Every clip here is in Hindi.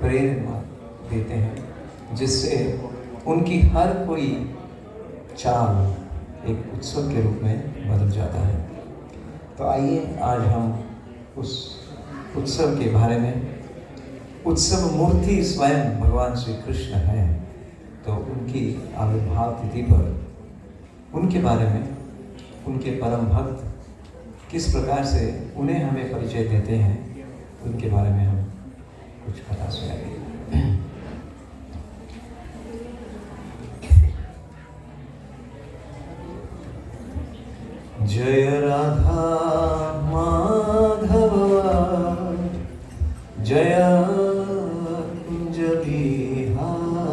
प्रेरणा देते हैं, जिससे उनकी हर कोई चाल एक उत्सव के रूप में बदल जाता है। तो आइए आज हम उस उत्सव के बारे में, उत्सव मूर्ति स्वयं भगवान श्री कृष्ण हैं, तो उनकी आविर्भाव तिथि पर उनके बारे में, उनके परम भक्त किस प्रकार से उन्हें हमें परिचय देते हैं, उनके बारे में हम कुछ कथा सुनाएंगे। जय राधा माधव जय कुंज बिहारी,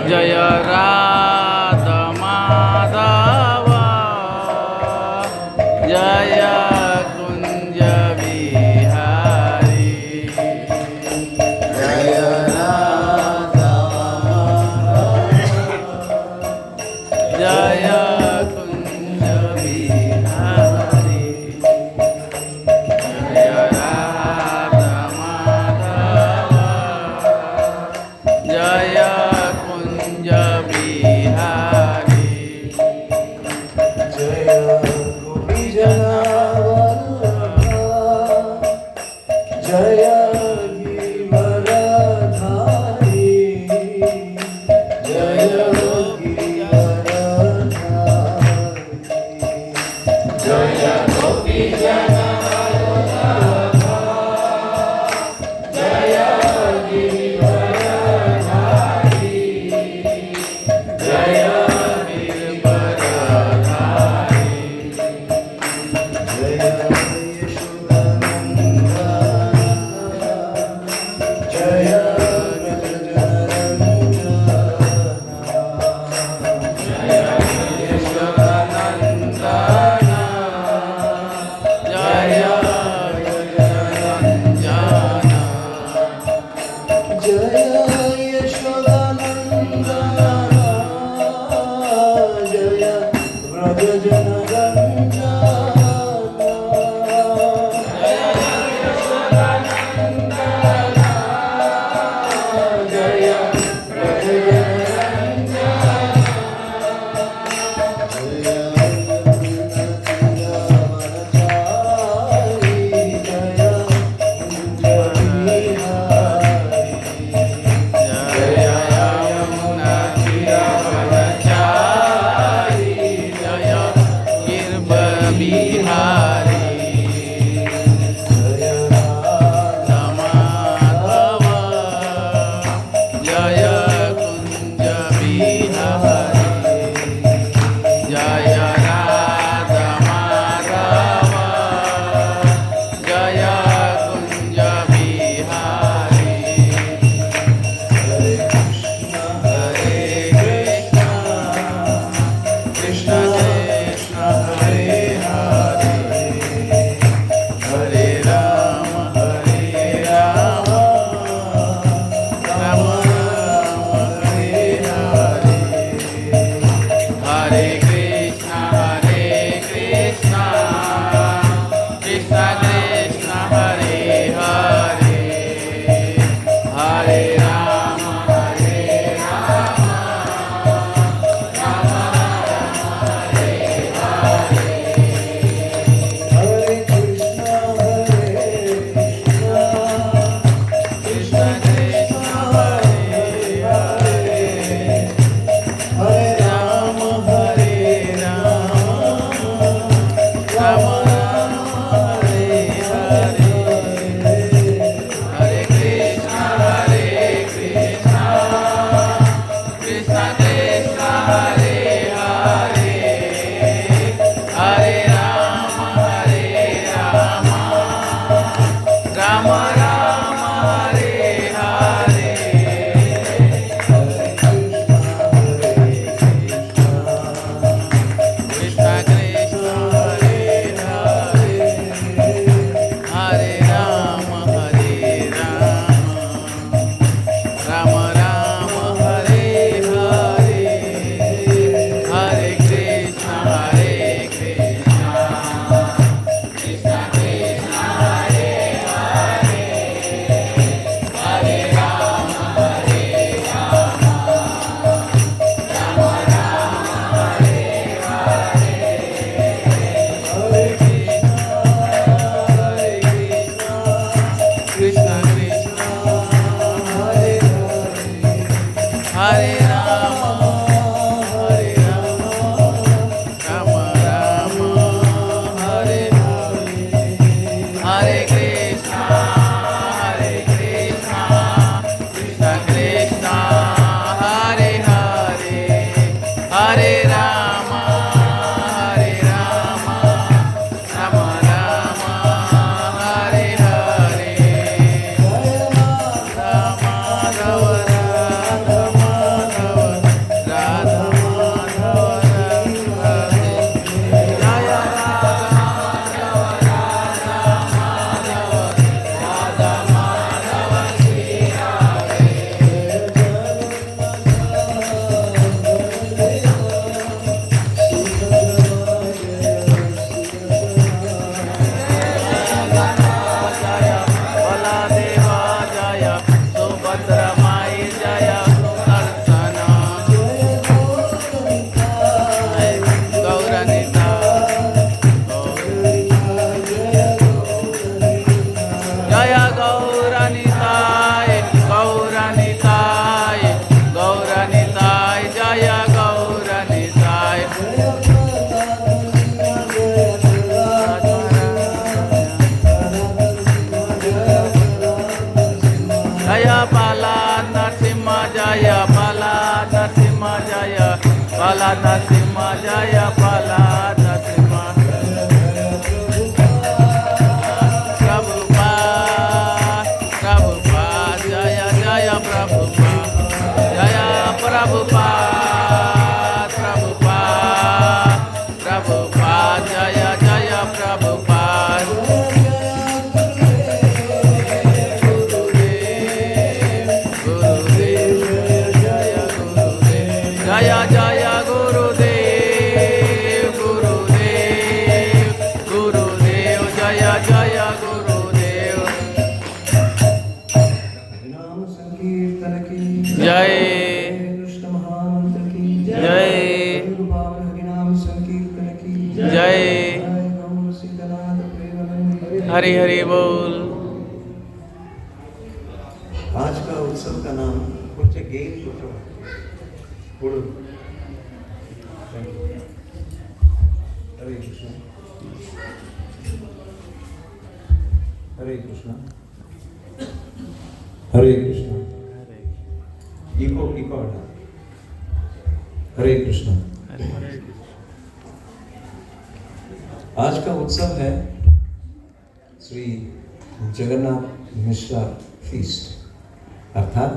जय राधा माधव जय कुंज बिहारी, जय राधा जय कुंज बिहारी, जय राधा माधव जय कुंज बिहारी, जय गोपी जनावल्लभ जय गिरिवरधारी, जय गिरिवरधारी, जय गोपी जनावल्लभ जय गिरिवरधारी, जय जय गौरनिताय गौरनिताय गौरनिताय जय गौरनिताय जय बाला नरसिंह जय बाला नरसिंह जय बाला नरसिंह जय बाला नरसिंह प्रभुपाद प्रभुपाद जय जय प्रभुपाद जय प्रभुपाद प्रभुपाद प्रभुपाद जय जय प्रभुपाद जय जय गुरुदेव गुरुदेव गुरुदेव जय जय गुरुदेव नाम संकीर्तन की जय कृष्ण महामंत्र की जय नाम संकीर्तन की जय गौर सीतानाथ प्रेमानंद हरि हरि बोल आज का उत्सव का नाम कुछ गेम हरे कृष्ण हरे कृष्ण हरे कृष्ण इको इको हरे कृष्ण। आज का उत्सव है श्री जगन्नाथ मिश्रा फीस्ट, अर्थात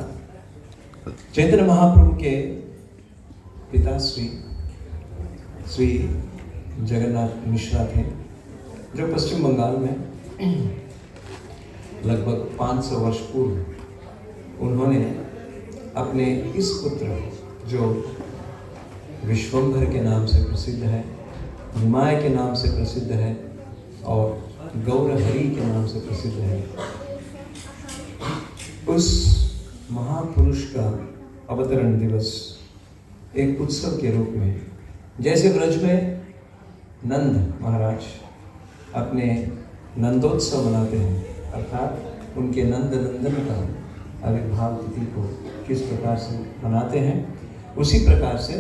चैतन्य महाप्रभु के पिता श्री जगन्नाथ मिश्रा थे, जो पश्चिम बंगाल में लगभग 500 वर्ष पूर्व उन्होंने अपने इस पुत्र, जो विश्वंभर के नाम से प्रसिद्ध है, निमाय के नाम से प्रसिद्ध है और गौरहरि के नाम से प्रसिद्ध है, उस महापुरुष का अवतरण दिवस एक उत्सव के रूप में, जैसे ब्रज में नंद महाराज अपने नंदोत्सव मनाते हैं, अर्थात उनके नंद नंदन का आविर्भाव तिथि को किस प्रकार से मनाते हैं, उसी प्रकार से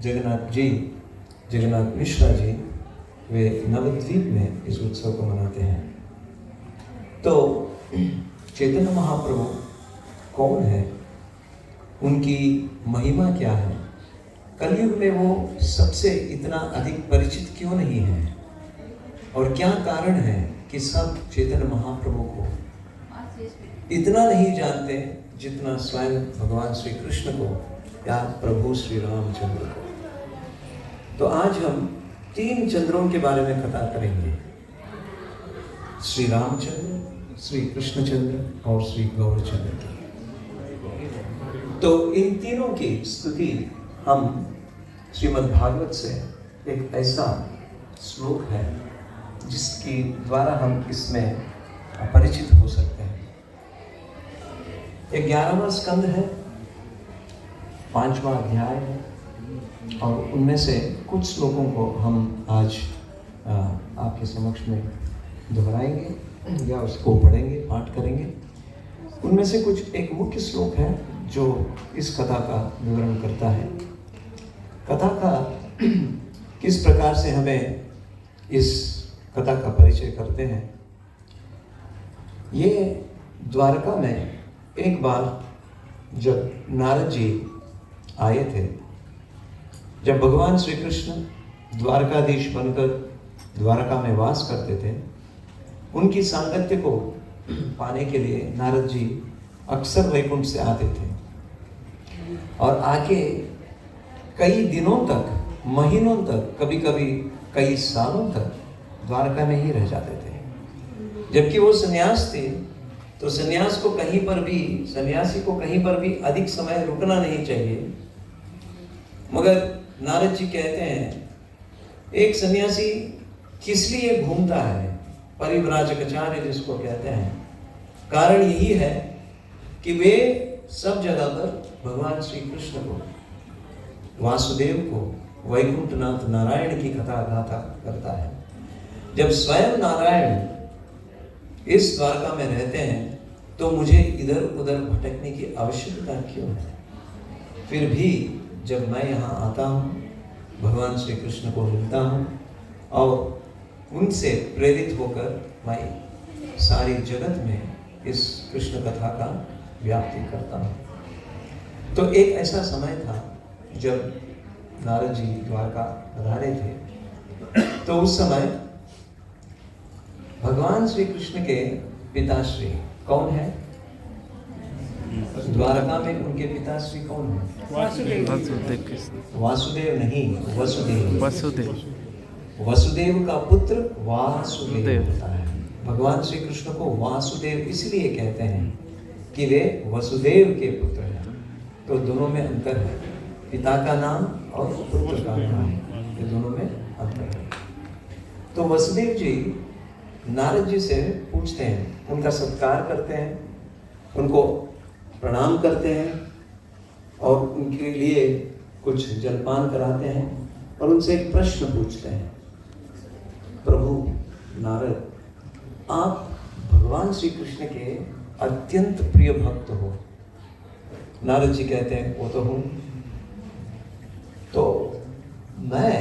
जगन्नाथ मिश्रा जी वे नवद्वीप में इस उत्सव को मनाते हैं। तो चैतन्य महाप्रभु कौन है, उनकी महिमा क्या है, कलयुग में वो सबसे इतना अधिक परिचित क्यों नहीं है, और क्या कारण है कि सब चैतन्य महाप्रभु को इतना नहीं जानते जितना स्वयं भगवान श्री कृष्ण को या प्रभु श्री रामचंद्र को। तो आज हम 3 चंद्रों के बारे में कथा करेंगे, श्री रामचंद्र, श्री कृष्णचंद्र और श्री गौरचंद्र की। तो इन तीनों की स्तुति हम श्रीमद् भागवत से एक ऐसा श्लोक है जिसकी द्वारा हम इसमें परिचित हो सकते हैं। 11वां स्कंद है, 5वां अध्याय है, और उनमें से कुछ श्लोकों को हम आज आपके समक्ष में दोहराएंगे या उसको पढ़ेंगे, पाठ करेंगे। उनमें से कुछ एक मुख्य श्लोक है जो इस कथा का विवरण करता है। कथा का किस प्रकार से हमें इस कथा का परिचय करते हैं। ये द्वारका में एक बार जब नारद जी आए थे, जब भगवान श्री कृष्ण द्वारकाधीश बनकर द्वारका में वास करते थे, उनकी सांगत्य को पाने के लिए नारद जी अक्सर वैकुंठ से आते थे और आके कई दिनों तक, महीनों तक, कभी कभी कई सालों तक द्वारका में ही रह जाते थे। जबकि वो सन्यास थे, तो सन्यासी को कहीं पर भी अधिक समय रुकना नहीं चाहिए। मगर नारद जी कहते हैं, एक सन्यासी किस लिए घूमता है, परिव्राजकाचार्य जिसको कहते हैं, कारण यही है कि वे सब जगह पर भगवान श्री कृष्ण को, वासुदेव को, वैकुंठनाथ नारायण की कथा गाथा करता है। जब स्वयं नारायण इस द्वारका में रहते हैं तो मुझे इधर उधर भटकने की आवश्यकता क्यों है? फिर भी जब मैं यहाँ आता हूँ, भगवान श्री कृष्ण को मिलता हूँ और उनसे प्रेरित होकर मैं सारी जगत में इस कृष्ण कथा का व्याप्ति करता हूँ। तो एक ऐसा समय था जब नारद जी द्वारका पधारे थे, तो उस समय भगवान श्री कृष्ण के पिताश्री कौन है? द्वारका में उनके पिताश्री कौन है? वासुदेव नहीं, वसुदेव। वसुदेव का पुत्र वासुदेव होता है। भगवान श्री कृष्ण को वासुदेव इसलिए कहते हैं कि वे वसुदेव के पुत्र हैं। तो दोनों में अंतर है, पिता का नाम और पुत्र का नाम, ये दोनों में अंतर है। तो वसुदेव जी नारद जी से पूछते हैं, उनका सत्कार करते हैं, उनको प्रणाम करते हैं और उनके लिए कुछ जलपान कराते हैं और उनसे एक प्रश्न पूछते हैं, प्रभु नारद, आप भगवान श्री कृष्ण के अत्यंत प्रिय भक्त हो। नारद जी कहते हैं, वो तो हूँ। तो मैं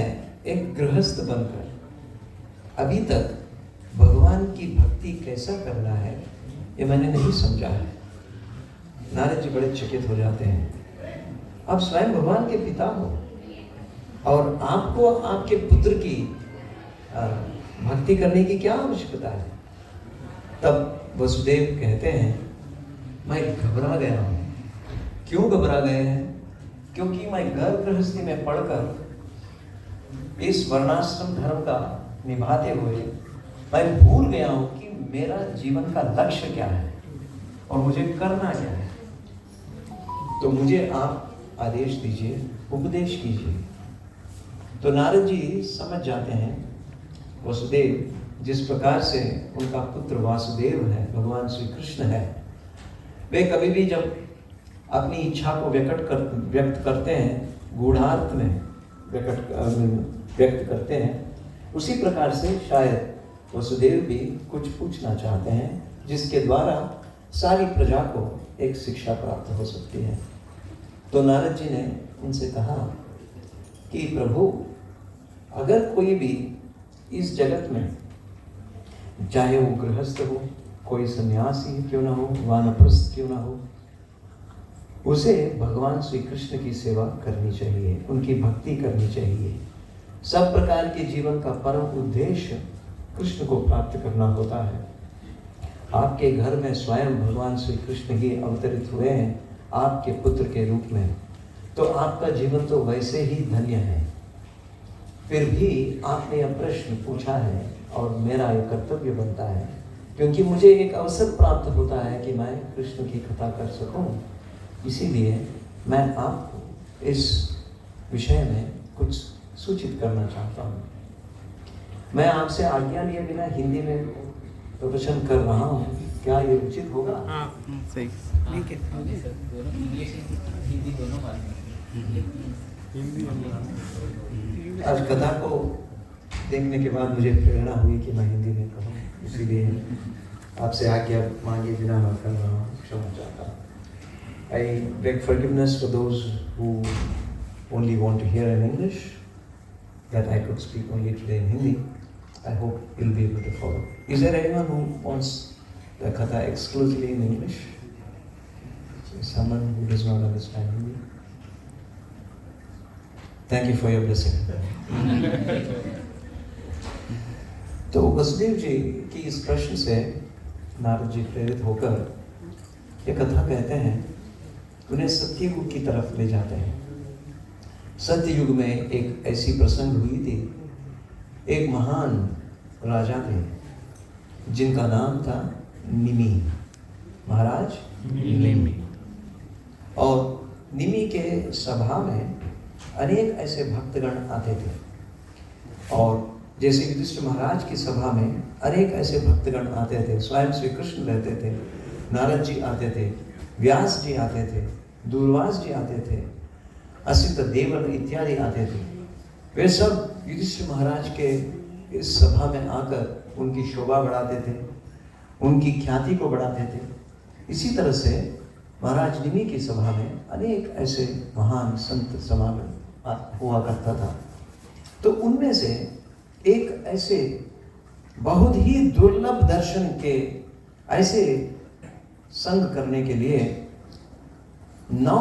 एक गृहस्थ बनकर अभी तक भगवान की भक्ति कैसा करना है ये मैंने नहीं समझा है। नारद जी बड़े चकित हो जाते हैं। आप स्वयं भगवान के पिता हो और आपको आपके पुत्र की भक्ति करने की क्या आवश्यकता है? तब वसुदेव कहते हैं, मैं घबरा गया हूँ। क्यों घबरा गए हैं? क्योंकि मैं घर गृहस्थी में पढ़कर इस वर्णाश्रम धर्म का निभाते हुए मैं भूल गया हूँ कि मेरा जीवन का लक्ष्य क्या है और मुझे करना क्या है। तो मुझे आप आदेश दीजिए, उपदेश कीजिए। तो नारद जी समझ जाते हैं वसुदेव जिस प्रकार से उनका पुत्र वासुदेव है, भगवान श्री कृष्ण है, वे कभी भी जब अपनी इच्छा को व्यक्त करते हैं, गूढ़ार्थ में व्यक्त करते हैं, उसी प्रकार से शायद वसुदेव भी कुछ पूछना चाहते हैं जिसके द्वारा सारी प्रजा को एक शिक्षा प्राप्त हो सकती है। तो नारद जी ने उनसे कहा कि प्रभु, अगर कोई भी इस जगत में, चाहे वो गृहस्थ हो, कोई सन्यासी क्यों ना हो, वानप्रस्थ क्यों ना हो, उसे भगवान श्री कृष्ण की सेवा करनी चाहिए, उनकी भक्ति करनी चाहिए। सब प्रकार के जीवन का परम उद्देश्य कृष्ण को प्राप्त करना होता है। आपके घर में स्वयं भगवान श्री कृष्ण ही अवतरित हुए हैं आपके पुत्र के रूप में, तो आपका जीवन तो वैसे ही धन्य है। फिर भी आपने यह प्रश्न पूछा है और मेरा यह कर्तव्य बनता है, क्योंकि मुझे एक अवसर प्राप्त होता है कि मैं कृष्ण की कथा कर सकूं। इसीलिए मैं आपको इस विषय में कुछ सूचित करना चाहता हूँ। मैं आपसे आज्ञा लिए बिना हिंदी में प्रवचन कर रहा हूँ, क्या ये उचित होगा? हाँ, सही। आज कथा को देखने के बाद मुझे प्रेरणा हुई कि मैं हिंदी में कहूँ, इसीलिए आपसे आज्ञा मांगे बिना मैं कर रहा हूँ, क्षमा चाहता हूँ। I beg forgiveness for those who only want to hear in English, that I could speak only today in Hindi. I hope you'll be able to follow. Is there anyone who wants the katha exclusively in English? Someone who does not understand Hindi? Thank you for your blessing. तो वसुदेव जी की इस प्रश्न से नारद जी प्रेरित होकर ये कथा कहते हैं, उन्हें सत्ययुग की तरफ ले जाते हैं। सत्ययुग में एक ऐसी प्रसंग हुई थी, एक महान राजा थे जिनका नाम था निमि, महाराज निमि। और निमि के सभा में अनेक ऐसे भक्तगण आते थे, और जैसे युधिष्ठिर महाराज की सभा में अनेक ऐसे भक्तगण आते थे। स्वयं श्री कृष्ण रहते थे, नारद जी आते थे, व्यास जी आते थे, दूर्वास जी आते थे, असित देवन इत्यादि आते थे। वे सब युधिष्ठिर महाराज के इस सभा में आकर उनकी शोभा बढ़ाते थे, उनकी ख्याति को बढ़ाते थे। इसी तरह से महाराज निमि की सभा में अनेक ऐसे महान संत समागम हुआ करता था। तो उनमें से एक ऐसे बहुत ही दुर्लभ दर्शन के ऐसे संग करने के लिए 9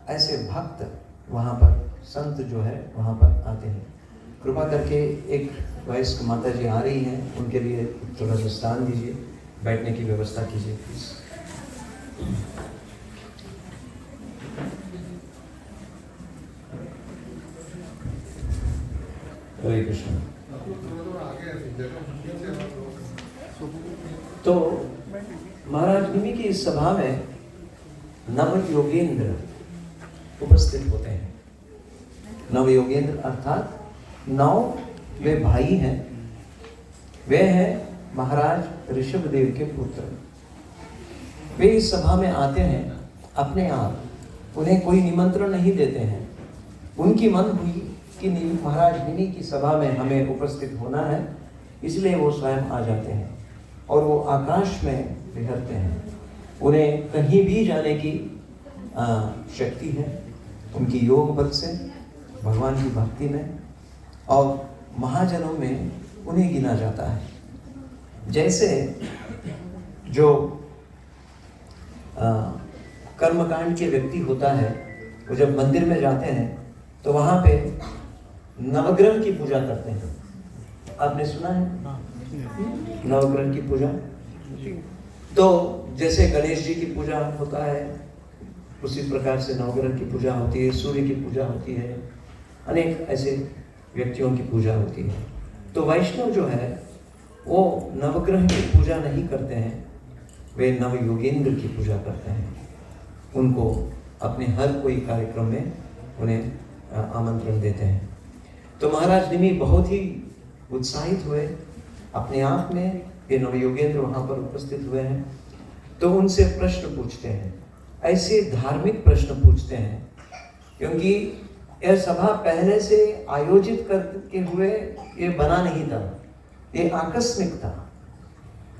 ऐसे भक्त वहाँ पर संत जो है वहाँ पर आते हैं। कृपा करके एक वयस्क माता जी आ रही हैं, उनके लिए थोड़ा सा स्थान दीजिए, बैठने की व्यवस्था कीजिए प्लीज। हरे कृष्ण। तो महाराज निमि की इस सभा में नव योगेंद्र उपस्थित होते हैं। नव योगेंद्र अर्थात 9 वे भाई हैं। वे हैं महाराज ऋषभदेव के पुत्र। वे इस सभा में आते हैं अपने आप, उन्हें कोई निमंत्रण नहीं देते हैं। उनकी मन हुई कि महाराज निमि की सभा में हमें उपस्थित होना है, इसलिए वो स्वयं आ जाते हैं और वो आकाश में विहरते हैं। उन्हें कहीं भी जाने की शक्ति है, उनकी योग बल से, भगवान की भक्ति में और महाजनों में उन्हें गिना जाता है। जैसे जो कर्मकांड के व्यक्ति होता है, वो जब मंदिर में जाते हैं तो वहाँ पे नवग्रह की पूजा करते हैं। आपने सुना है नवग्रह की पूजा? तो जैसे गणेश जी की पूजा होता है, उसी प्रकार से नवग्रह की पूजा होती है, सूर्य की पूजा होती है, अनेक ऐसे व्यक्तियों की पूजा होती है। तो वैष्णव जो है वो नवग्रह की पूजा नहीं करते हैं, वे नव योगेंद्र की पूजा करते हैं। उनको अपने हर कोई कार्यक्रम में उन्हें आमंत्रण देते हैं। तो महाराज निमि बहुत ही उत्साहित हुए, अपने आप में ये नव योगेंद्र वहाँ पर उपस्थित हुए हैं। तो उनसे प्रश्न पूछते हैं, ऐसे धार्मिक प्रश्न पूछते हैं, क्योंकि यह सभा पहले से आयोजित करके हुए ये बना नहीं था, ये आकस्मिक था।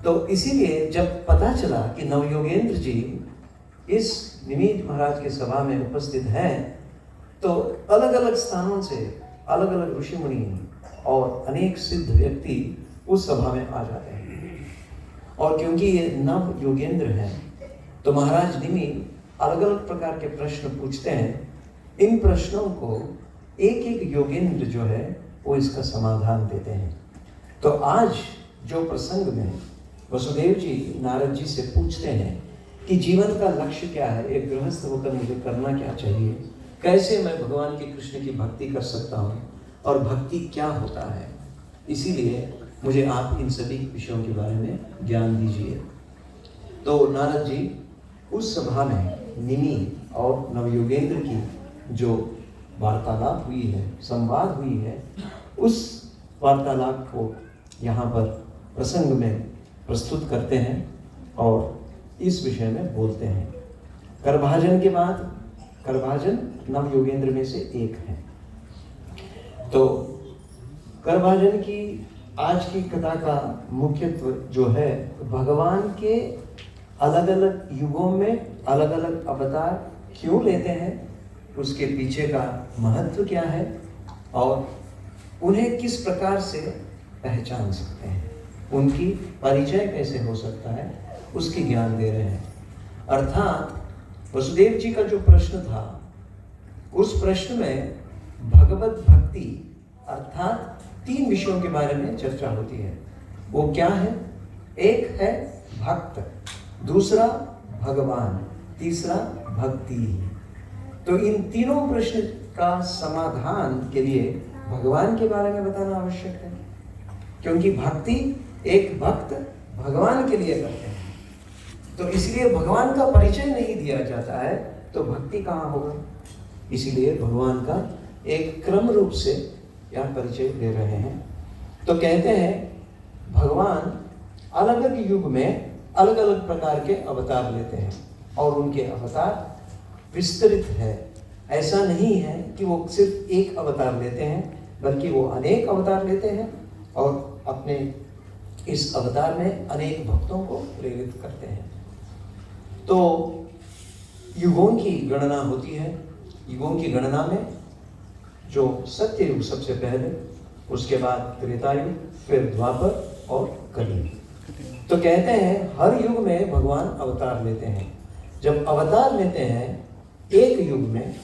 तो इसीलिए जब पता चला कि नवयोगेंद्र जी इस निमि महाराज के सभा में उपस्थित हैं, तो अलग अलग स्थानों से अलग अलग ऋषि मुनि और अनेक सिद्ध व्यक्ति उस सभा में आ जाते हैं। और क्योंकि ये नव योगेंद्र हैं, तो महाराज निमि अलग अलग प्रकार के प्रश्न पूछते हैं। इन प्रश्नों को एक एक योगेंद्र जो है वो इसका समाधान देते हैं। तो आज जो प्रसंग में वसुदेव जी नारद जी से पूछते हैं कि जीवन का लक्ष्य क्या है, एक गृहस्थ होकर मुझे करना क्या चाहिए, कैसे मैं भगवान की कृष्ण की भक्ति कर सकता हूँ और भक्ति क्या होता है, इसीलिए मुझे आप इन सभी विषयों के बारे में ज्ञान दीजिए। तो नारद जी उस सभा में निमि और नवयोगेंद्र की जो वार्तालाप हुई है, संवाद हुई है, उस वार्तालाप को यहाँ पर प्रसंग में प्रस्तुत करते हैं और इस विषय में बोलते हैं। करभाजन के बाद, करभाजन नव योगेंद्र में से एक है। तो करभाजन की आज की कथा का मुख्यत्व जो है, भगवान के अलग अलग युगों में अलग अलग अवतार क्यों लेते हैं, उसके पीछे का महत्व क्या है और उन्हें किस प्रकार से पहचान सकते हैं, उनकी परिचय कैसे हो सकता है, उसकी ज्ञान दे रहे हैं। अर्थात वसुदेव जी का जो प्रश्न था, उस प्रश्न में भगवत भक्ति अर्थात 3 विषयों के बारे में चर्चा होती है। वो क्या है? एक है भक्त, दूसरा भगवान, तीसरा भक्ति। तो इन तीनों प्रश्न का समाधान के लिए भगवान के बारे में बताना आवश्यक है, क्योंकि भक्ति एक भक्त भगवान के लिए करते हैं। तो इसलिए भगवान का परिचय नहीं दिया जाता है तो भक्ति कहाँ होगा। इसीलिए भगवान का एक क्रम रूप से यह परिचय दे रहे हैं। तो कहते हैं भगवान अलग अलग युग में अलग अलग प्रकार के अवतार लेते हैं और उनके अवतार विस्तृत है। ऐसा नहीं है कि वो सिर्फ एक अवतार लेते हैं, बल्कि वो अनेक अवतार लेते हैं और अपने इस अवतार में अनेक भक्तों को प्रेरित करते हैं। तो युगों की गणना होती है। युगों की गणना में जो सत्य युग सबसे पहले, उसके बाद त्रेता युग, फिर द्वापर और कलियुग। तो कहते हैं हर युग में भगवान अवतार लेते हैं। जब अवतार लेते हैं एक युग में,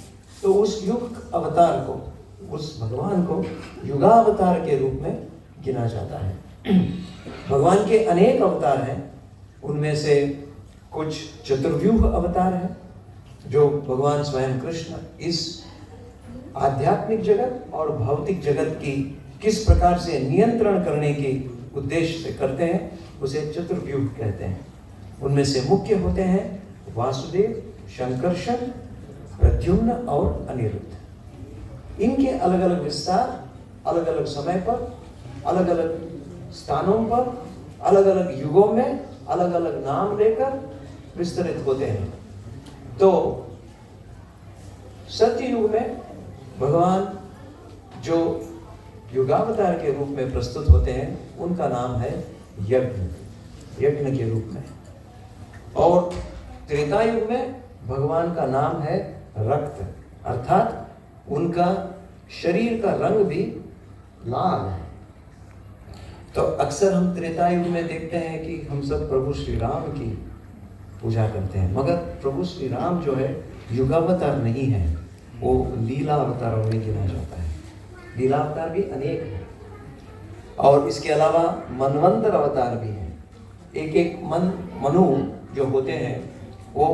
तो उस युग अवतार को, उस भगवान को युगावतार के रूप में गिना जाता है। भगवान के अनेक अवतार हैं। उनमें से कुछ चतुर्व्यूह अवतार हैं, जो भगवान स्वयं कृष्ण इस आध्यात्मिक जगत और भौतिक जगत की किस प्रकार से नियंत्रण करने के उद्देश्य से करते हैं, उसे चतुर्व्यूह कहते हैं। उनमें से मुख्य होते हैं वासुदेव, शंकरषण, प्रद्युम्न और अनिरुद्ध। इनके अलग अलग विस्तार अलग अलग समय पर, अलग अलग स्थानों पर, अलग अलग युगों में अलग अलग नाम लेकर विस्तरित होते हैं। तो सत्य युग में भगवान जो युगावतार के रूप में प्रस्तुत होते हैं, उनका नाम है यज्ञ, यज्ञ के रूप में। और त्रेता युग में भगवान का नाम है रक्त, अर्थात उनका शरीर का रंग भी लाल है। तो अक्सर हम त्रेता युग में देखते हैं कि हम सब प्रभु श्री राम की पूजा करते हैं, मगर प्रभु श्री राम जो है युगावतार नहीं है, वो लीला अवतारों में गिना जाता है। लीला अवतार भी अनेक है, और इसके अलावा मनवंतर अवतार भी है। एक एक मनु जो होते हैं वो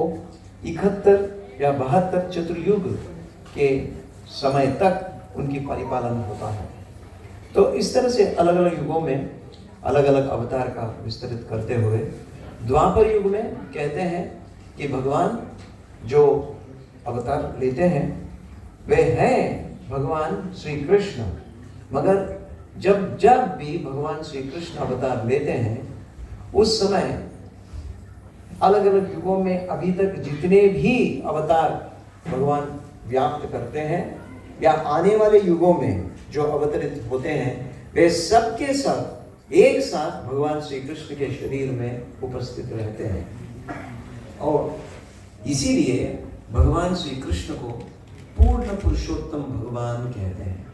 71 या 72 चतुर्युग के समय तक उनकी परिपालन होता है। तो इस तरह से अलग अलग युगों में अलग अलग अवतार का विस्तरित करते हुए द्वापर युग में कहते हैं कि भगवान जो अवतार लेते हैं वे हैं भगवान श्री कृष्ण। मगर जब जब भी भगवान श्री कृष्ण अवतार लेते हैं, उस समय अलग अलग युगों में अभी तक जितने भी अवतार भगवान व्याप्त करते हैं या आने वाले युगों में जो अवतरित होते हैं, वे सब के सब एक साथ भगवान श्री कृष्ण के शरीर में उपस्थित रहते हैं। और इसीलिए भगवान श्री कृष्ण को पूर्ण पुरुषोत्तम भगवान कहते हैं,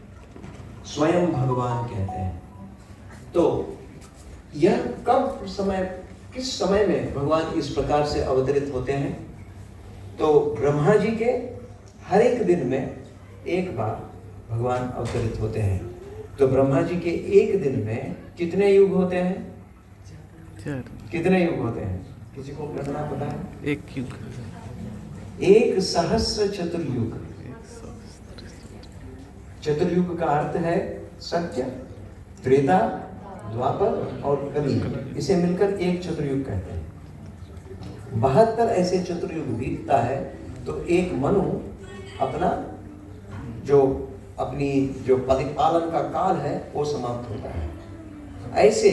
स्वयं भगवान कहते हैं। तो यह कब समय, किस समय में भगवान इस प्रकार से अवतरित होते हैं? तो ब्रह्मा जी के हर एक दिन में एक बार भगवान अवतरित होते हैं। तो ब्रह्मा जी के एक दिन में कितने युग होते हैं? कितने युग होते हैं? किसी को गणना पता है? एक युग, 1 सहस्र चतुर्युग। चतुर्युग का अर्थ है सत्य, त्रेता, द्वापर और कलियुग। इसे मिलकर एक चतुर्युग कहते हैं। 72 ऐसे चतुर्युग बीतता है तो एक मनु अपना अपनी जो परिपालन का काल है वो समाप्त होता है। ऐसे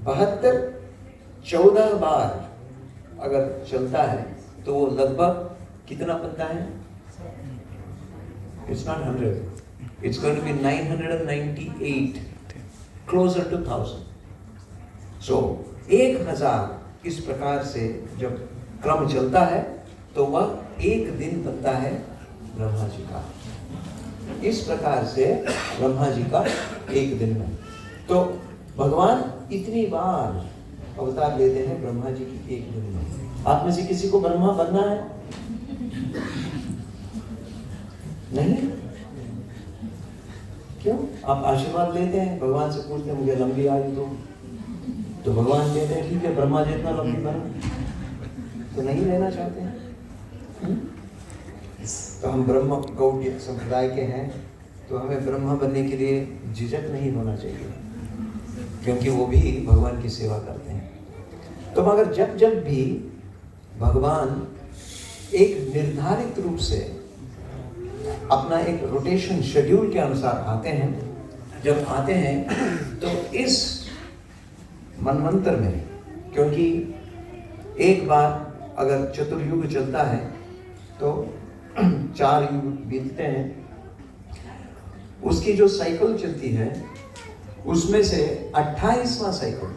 72 14 बार अगर चलता है तो वो लगभग कितना बनता है? It's not 100. It's going to be 998, closer to 1000. So 1000 इस प्रकार से जब क्रम चलता है तो वह एक दिन बनता है ब्रह्मा जी का। इस प्रकार से ब्रह्मा जी का एक दिन में। तो भगवान इतनी बार अवतार लेते हैं ब्रह्मा जी की एक दिन में। आप में से किसी को ब्रह्मा बनना है? नहीं? क्यों? आप आशीर्वाद लेते हैं, भगवान से पूछते हैं मुझे लंबी आयु दो, तो भगवान कहते हैं ठीक है ब्रह्मा जितना लंबी बनो। तो नहीं लेना चाहते हैं। तो हम ब्रह्म गौड़ संप्रदाय के हैं, तो हमें ब्रह्मा बनने के लिए झिझक नहीं होना चाहिए, क्योंकि वो भी भगवान की सेवा करते हैं। तो मगर जब जब भी भगवान एक निर्धारित रूप से अपना एक रोटेशन शेड्यूल के अनुसार आते हैं, जब आते हैं तो इस मनवंतर में, क्योंकि एक बार अगर चतुर्युग चलता है तो 4 युग बीतते हैं, उसकी जो साइकिल चलती है उसमें से 28वां साइकिल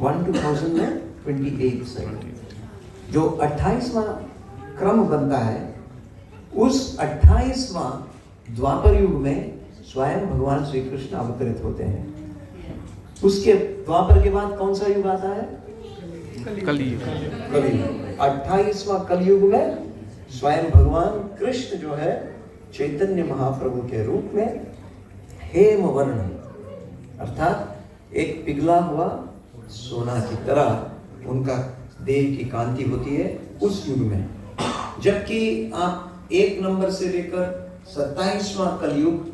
1 to 1000 में 28 सेकंड। जो 28वां क्रम बनता है, उस 28वां द्वापर युग में स्वयं भगवान श्री कृष्ण अवतरित होते हैं। उसके द्वापर के बाद कौन सा युग आता है? कलयुग। कलयुग। 28वां कलयुग में स्वयं भगवान कृष्ण जो है चैतन्य महाप्रभु के रूप में हेम वर्ण अर्थात एक पिघला हुआ सोना की तरह उनका देह की कांति होती है उस युग में। जबकि आप 1 नंबर से लेकर 27वां कलयुग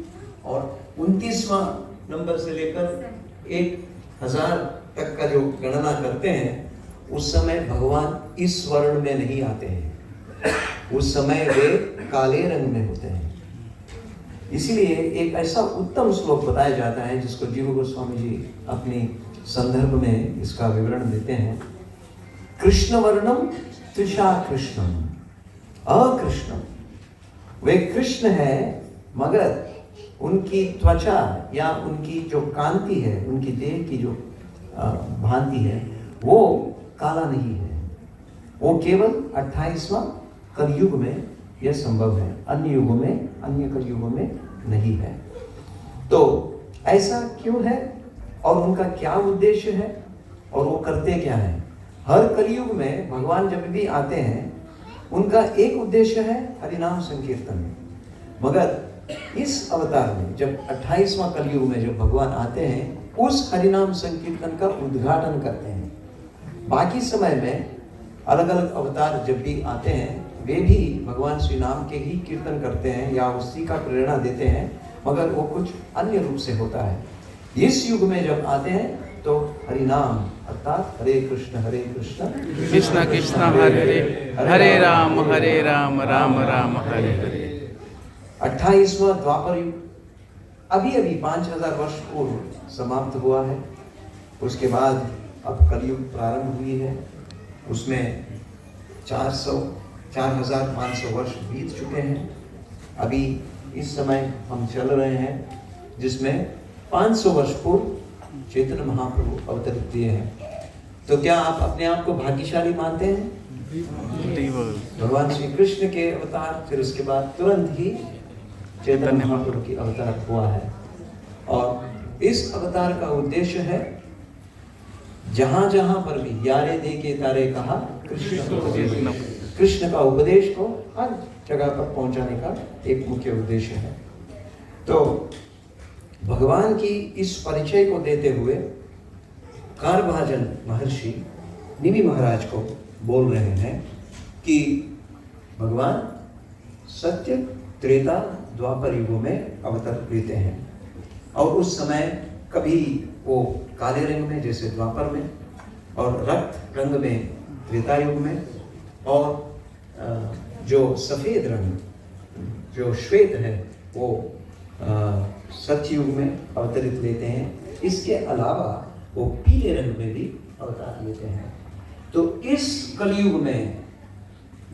और 29वां नंबर से लेकर 1000 तक का जो गणना करते हैं, उस समय भगवान इस वर्ण में नहीं आते हैं, उस समय वे काले रंग में होते हैं। इसीलिए एक ऐसा उत्तम श्लोक बताया जाता है जिसको जीव गोस्वामी जी अपनी संदर्भ में इसका विवरण देते हैं। कृष्ण वर्णम त्रिषा कृष्णम अकृष्णम। वे कृष्ण है मगर उनकी त्वचा या उनकी जो कांति है, उनकी देह की जो भांति है, वो काला नहीं है। वो केवल 28वां कलयुग में यह संभव है, अन्य युगों में, अन्य कलयुगों में नहीं है। तो ऐसा क्यों है और उनका क्या उद्देश्य है और वो करते क्या है? हर कलयुग में भगवान जब भी आते हैं, उनका एक उद्देश्य है हरिनाम संकीर्तन। मगर इस अवतार में जब 28वां कलयुग में जब भगवान आते हैं, उस हरिनाम संकीर्तन का उद्घाटन करते हैं। बाकी समय में अलग अलग अवतार जब भी आते हैं, वे भी भगवान श्री नाम के ही कीर्तन करते हैं या उसी का प्रेरणा देते हैं, मगर वो कुछ अन्य रूप से होता है। इस युग में जब आते हैं तो हरिनाम अर्थात हरे कृष्ण कृष्ण कृष्ण हरे हरे, हरे राम राम राम हरे हरे। 28वां द्वापर युग अभी 5000 वर्ष पूर्व समाप्त हुआ है। उसके बाद अब कलयुग प्रारंभ हुई है। उसमें 4500 वर्ष बीत चुके हैं। अभी इस समय हम चल रहे हैं जिसमें 500 वर्ष पूर्व चैतन्य महाप्रभु अवतरित हुए हैं। तो क्या आप अपने आप को भाग्यशाली मानते हैं? भगवान श्री कृष्ण के अवतार, फिर उसके बाद तुरंत ही चैतन्य महाप्रभु की अवतार हुआ है। और इस अवतार का उद्देश्य है जहां जहां पर भी यारे दे के तारे कहा कृष्ण का उपदेश को हर जगह पर पहुंचाने का एक मुख्य उद्देश्य है। तो भगवान की इस परिचय को देते हुए कारभाजन महर्षि निमि महाराज को बोल रहे हैं कि भगवान सत्य त्रेता द्वापर युगों में अवतार लेते हैं और उस समय कभी वो काले रंग में जैसे द्वापर में, और रक्त रंग में त्रेता युग में, और जो सफेद रंग जो श्वेत है वो सत्ययुग में अवतरित लेते हैं। इसके अलावा वो पीले रंग में भी अवतार लेते हैं। तो इस कलयुग में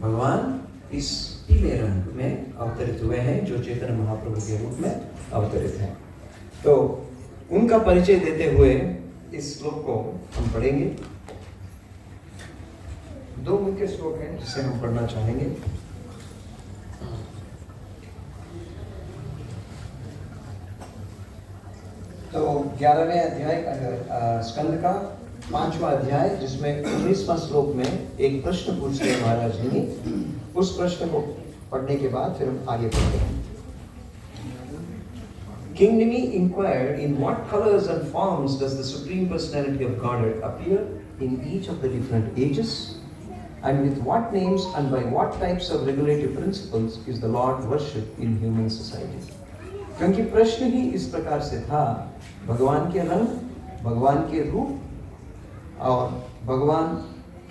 भगवान इस पीले रंग में अवतरित हुए हैं जो चैतन्य महाप्रभु के रूप में अवतरित हैं। तो उनका परिचय देते हुए इस श्लोक को हम पढ़ेंगे। 2 मुख्य श्लोक हैं जिसे हम पढ़ना चाहेंगे। तो 11वें अध्याय स्कंद का 5वां अध्याय, जिसमें 19वां श्लोक में एक प्रश्न पूछते हैं महाराज जी। उस प्रश्न को पढ़ने के बाद फिर हम आगे बढ़ते हैं। King Nimi inquired, in what colors and forms does the Supreme Personality of Godhead appear in each of the different ages? And with what names and by what types of regulative principles is the Lord worshipped in human society? क्योंकि प्रश्न ही इस प्रकार से था, भगवान के रंग, भगवान के रूप और भगवान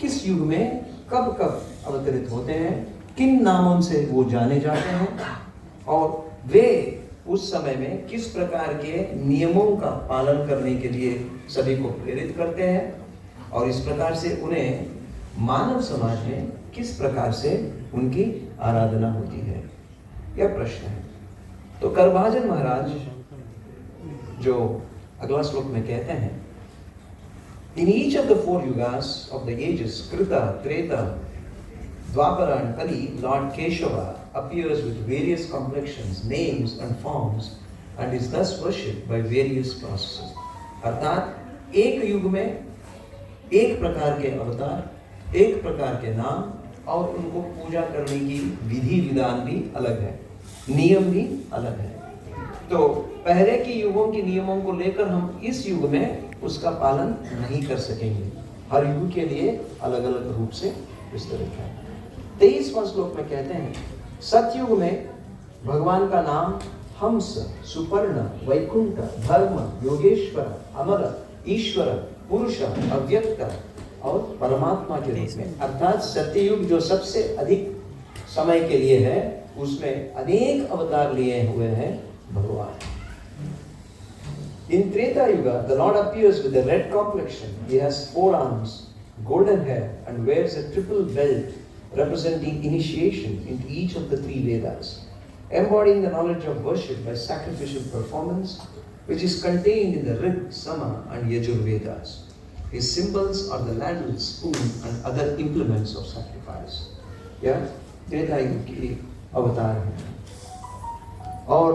किस युग में कब कब अवतरित होते हैं, किन नामों से वो जाने जाते हैं, और वे उस समय में किस प्रकार के नियमों का पालन करने के लिए सभी को प्रेरित करते हैं, और इस प्रकार से उन्हें मानव समाज में किस प्रकार से उनकी आराधना होती है, यह प्रश्न है। तो करभाजन महाराज जो अगला श्लोक में कहते हैं, In each of the 4 yugas of the ages, Krita, Treta, Dwapara and Kali, Lord Keshava appears with various complexions, names and forms and is thus worshipped by various processes. अर्थात एक युग में एक प्रकार के अवतार, एक प्रकार के नाम और उनको पूजा करने की विधि विधान भी अलग है, नियम भी अलग है। तो पहले के युगों के नियमों को लेकर हम इस युग में उसका पालन नहीं कर सकेंगे। हर युग के लिए अलग अलग रूप से विस्तृत है। 23वां श्लोक में कहते हैं, सतयुग में भगवान का नाम हंस, सुपर्ण, वैकुंठ, धर्म, योगेश्वर, अमर, ईश्वर, पुरुष, अव्यक्त और परमात्मा के रूप में, अर्थात सत्ययुग जो सबसे अधिक समय के लिए है, उसमें अनेक अवतार लिए हुए हैं भगवान। In Treta Yuga, the Lord appears with a red complexion. He has 4 arms, golden hair, and wears a triple belt representing initiation into each of the 3 Vedas, embodying the knowledge of worship by sacrificial performance, which is contained in the Rig, Sama, and Yajur Vedas. His symbols are the ladle, spoon, and other implements of sacrifice. यह त्रेता युग के अवतार हैं। और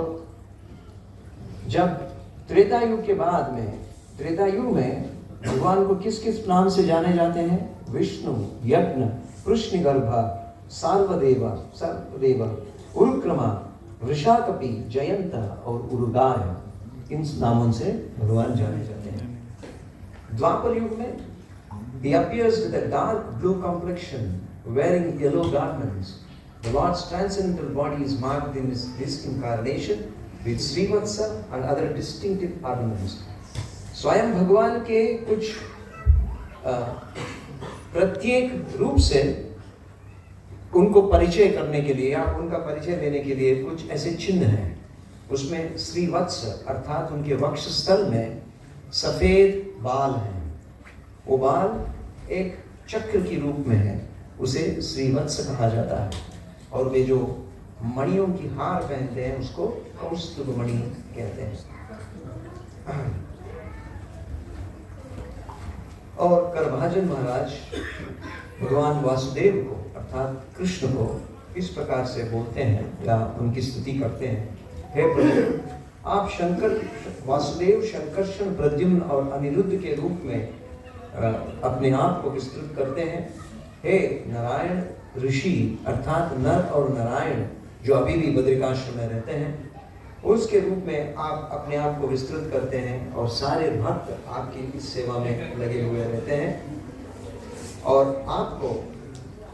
जब त्रेता युग के बाद में, त्रेता युग में भगवान को किस किस नाम से जाने जाते हैं? विष्णु, यज्ञ, कृष्णगर्भा, सर्वदेवा, उरुक्रमा, वृषाकपि, जयंत और उरुगाय, इन नामों से भगवान जाने जाते हैं। द्वापर युग में he appears with a dark blue complexion, wearing yellow garments. The Lord's transcendental body is marked in this incarnation with Srivatsa and other distinctive ornaments. स्वयं भगवान के कुछ प्रत्येक रूप से उनको परिचय करने के लिए या उनका परिचय देने के लिए कुछ ऐसे चिन्ह हैं। उसमें श्रीवत्स अर्थात उनके वक्षस्थल में सफेद बाल हैं। वो बाल एक चक्र के रूप में है, उसे श्रीवत्स कहा जाता है। और वे जो मणियों की हार पहनते हैं उसको कौस्तुभ मणि कहते हैं। और करभाजन महाराज भगवान वासुदेव को अर्थात कृष्ण को इस प्रकार से बोलते हैं या उनकी स्तुति करते हैं, हे प्रभु, आप शंकर वासुदेव, शंकर्षण, प्रद्युम्न और अनिरुद्ध के रूप में अपने आप को विस्तृत करते हैं। हे नारायण ऋषि अर्थात नर और नारायण जो अभी भी बद्रिकाश्रम में रहते हैं, उसके रूप में आप अपने आप को विस्तृत करते हैं और सारे भक्त आपकी इस सेवा में लगे हुए रहते हैं। और आपको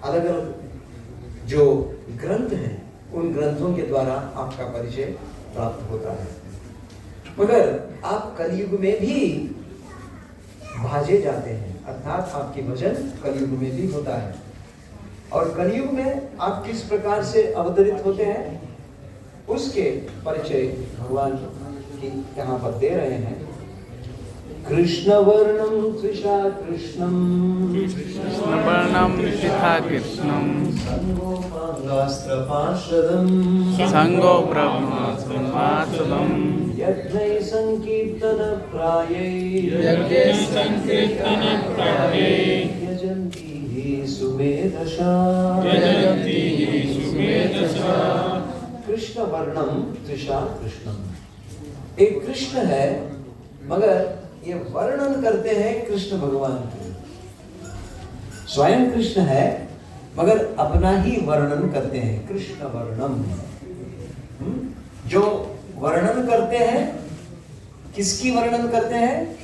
अलग अलग जो ग्रंथ हैं उन ग्रंथों के द्वारा आपका परिचय प्राप्त होता है। मगर आप कलयुग में भी भाजे जाते हैं, अर्थात आपकी भजन कलयुग में भी होता है। और कलयुग में आप किस प्रकार से अवतरित होते हैं उसके परिचय भगवान की यहाँ पर दे रहे हैं। कृष्ण वर्णम त्रिषा कृष्णम, कृष्ण वर्णम त्रिषा कृष्णम, संगोपांगास्त्र पार्षदम, संगो ब्रह्मास्त्रमाचलम, यज्ञै संकीर्तन प्रायै, यज्ञै संकीर्तन प्रायै, यजन्ति हि सुमेधसा, यजन्ति हि सुमेधसा। कृष्ण वर्णम त्रिषा कृष्णम, एक कृष्ण है मगर ये वर्णन करते हैं कृष्ण भगवान की। स्वयं कृष्ण है मगर अपना ही वर्णन करते हैं, कृष्ण वर्णम। जो वर्णन करते हैं किसकी वर्णन करते हैं?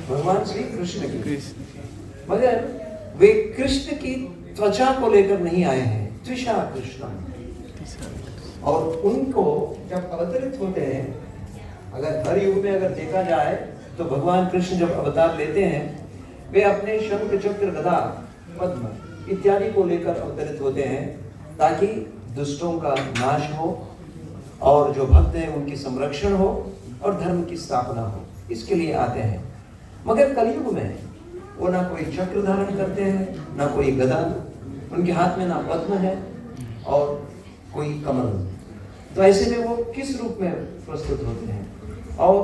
भगवान श्री कृष्ण की। मगर वे कृष्ण की त्वचा को लेकर नहीं आए हैं, त्रिषा कृष्णम। और उनको जब अवतरित होते हैं, अगर हर युग में अगर देखा जाए तो भगवान कृष्ण जब अवतार लेते हैं वे अपने शंख चक्र गदा पद्म इत्यादि को लेकर अवतरित होते हैं ताकि दुष्टों का नाश हो और जो भक्त हैं उनकी संरक्षण हो और धर्म की स्थापना हो, इसके लिए आते हैं। मगर कलयुग में वो ना कोई चक्र धारण करते हैं, ना कोई गदा, उनके हाथ में ना पद्म है और कोई कमल। तो ऐसे में वो किस रूप में प्रस्तुत होते हैं और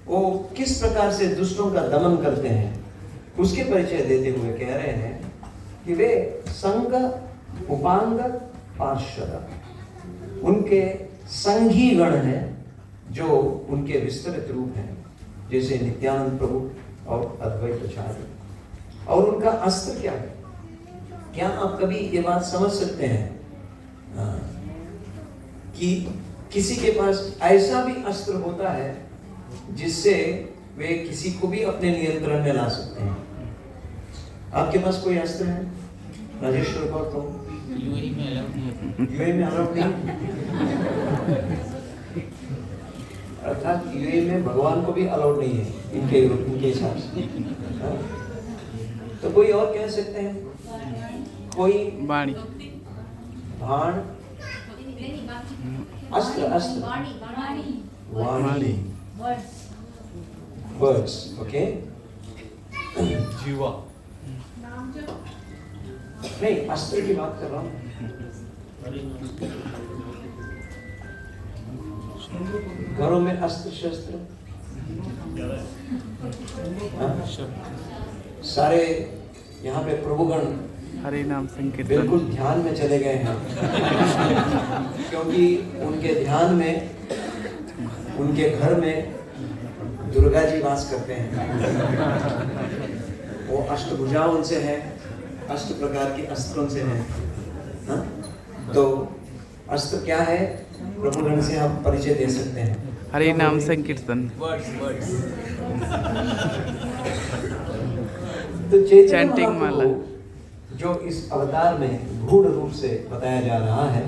वो किस प्रकार से दुष्टों का दमन करते हैं? उसके परिचय देते हुए कह रहे हैं कि वे संग उपांग पार्षद, उनके संघी गण हैं जो उनके विस्तृत रूप हैं, जैसे नित्यानंद प्रभु और अद्वैत आचार्य। और उनका अस्त्र क्या है? क्या आप कभी ये बात समझ सकते हैं कि किसी के पास ऐसा भी अस्त्र होता है जिससे वे किसी को भी अपने नियंत्रण में ला सकते हैं? आपके पास कोई अस्त्र है राजेश्वर कौर? तो यूएई में अलाउड नहीं, अर्थात यूएई में भगवान को भी अलाउड नहीं है इनके हिसाब से। तो कोई और कह सकते हैं? कोई वाणी, भाण, अस्त्र वाणी, वर्ड्स, ओके। जीवा नहीं, अस्त्र की बात कर रहा हूँ। घरों में अस्त्र शस्त्र सारे यहाँ पे प्रभुगण हरि नाम संकीर्तन बिल्कुल ध्यान में चले गए हैं क्योंकि उनके ध्यान में, उनके घर में दुर्गा जी वास करते हैं। वो अष्टभुजाओं से है, अष्ट प्रकार के अस्त्रों से है। हाँ? तो अस्त्र क्या है? प्रभुगण से आप परिचय दे सकते हैं। हरि नाम संकीर्तन, तो चैतन्य चैंटिंग माला, महाप्रभु जो इस अवतार में गूढ़ रूप से बताया जा रहा है,